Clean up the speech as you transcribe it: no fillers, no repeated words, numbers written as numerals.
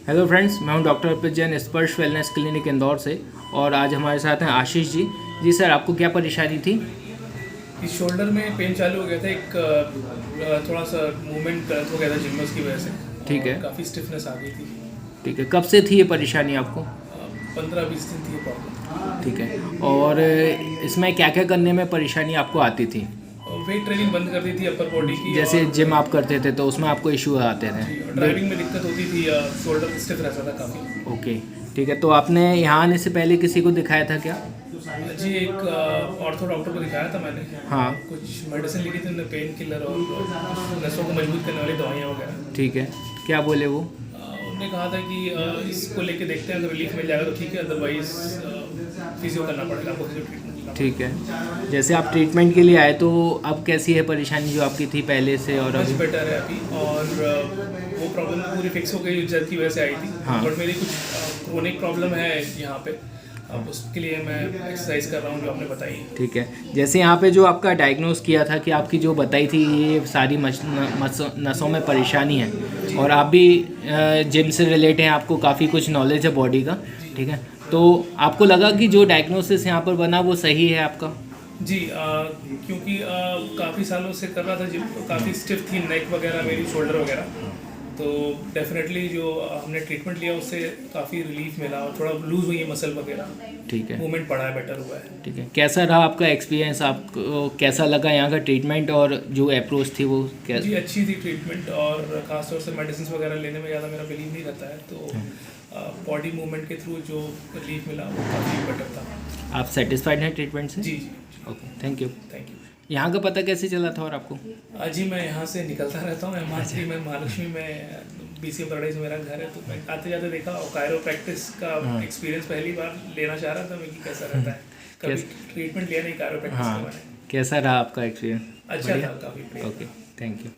Hello friends, मैं हूं doctor अर्पित जैन, स्पर्श वेलनेस क्लिनिक इंदौर से। और आज हमारे साथ हैं आशीष जी। जी सर, आपको क्या परेशानी थी? इस शोल्डर में पेन चालू हो गया था। एक थोड़ा सा मूवमेंट गलत हो गया था जिम्बस की वजह से, ठीक है। और काफ़ी स्टिफनेस आ गई थी। ठीक है, कब से थी ये परेशानी आपको? 15-20 दिन थी प्रॉब्लम। ठीक है। और इसमें क्या क्या करने में परेशानी आपको आती थी? वेट ट्रेनिंग बंद कर दी थी अपर बॉडी की, जैसे और जिम आप करते थे तो उसमें आपको इशू आते थे? जी, और वेट। ड्राइविंग में दिक्कत होती थी, शोल्डर स्टिफ रहता था काफ़ी। ओके। ठीक है, तो आपने यहाँ आने से पहले किसी को दिखाया था क्या? जी, एक ऑर्थो डॉक्टर को दिखाया था मैंने। हाँ। कुछ मेडिसिन लिखी थी उन्होंने, पेन किलर और नसों को मजबूत करने वाली दवाइयाँ वगैरह। ठीक है, क्या बोले वो? उन्होंने कहा था कि इसको लेके देखते हैं, अगर रिलीफ मिल जाएगा तो ठीक है, अदरवाइज फिजियो करना पड़ेगा, आपको फिजियो ट्रीटमेंट लेना ठीक है। जैसे आप ट्रीटमेंट के लिए आए तो अब कैसी है परेशानी जो आपकी थी पहले से और पड़ेगा। मच अभी? बेटर है अभी, और वो प्रॉब्लम पूरी फिक्स हो गई जर्द की वजह से आई थी। हाँ। बट मेरी कुछ क्रोनिक प्रॉब्लम है यहाँ पे, अब उसके लिए मैं एक्सरसाइज कर रहा हूँ जो आपने बताई। ठीक है। जैसे यहाँ पे जो आपका डायग्नोस किया था कि आपकी जो बताई थी ये सारी नसों में परेशानी है, और आप भी जिम से रिलेट हैं, आपको काफ़ी कुछ नॉलेज है बॉडी का। ठीक है, तो आपको लगा कि जो डायग्नोसिस यहाँ पर बना वो सही है आपका? जी, क्योंकि काफ़ी सालों से कर रहा था जिम, तो काफ़ी स्टिफ थी नेक वगैरह मेरी, शोल्डर वगैरह। तो डेफिनेटली जो हमने ट्रीटमेंट लिया उससे काफ़ी रिलीफ मिला, और थोड़ा लूज़ हुई है मसल वगैरह, ठीक है। मूवमेंट बढ़ा है, बेटर हुआ है। ठीक है, कैसा रहा आपका एक्सपीरियंस? आपको कैसा लगा यहाँ का ट्रीटमेंट और जो अप्रोच थी वो क्या? जी, अच्छी थी ट्रीटमेंट, और ख़ासतौर से मेडिसिन वगैरह लेने में ज़्यादा मेरा बिलीव नहीं रहता है, तो बॉडी मूवमेंट के थ्रू जो रिलीफ मिला वो काफ़ी बेटर था। आप सेटिस्फाइड हैं ट्रीटमेंट से? जी जी। Okay, thank you. Thank you. यहाँ का पता कैसे चला था और आपको? जी, मैं यहाँ से निकलता रहता हूँ, MR3 में, महालक्ष्मी में, BCM पैराडाइज मेरा घर है, तो मैं आते जाते देखा, और कायरो प्रैक्टिस का हाँ। एक्सपीरियंस पहली बार लेना चाह रहा था मैं कि कैसा रहता है। कभी ट्रीटमेंट लिया नहीं कायरो प्रैक्टिस हाँ, का मैंने। कैसा रहा आपका एक्सपीरियंस? अच्छा था, काफ़ी बढ़िया। Okay, thank you.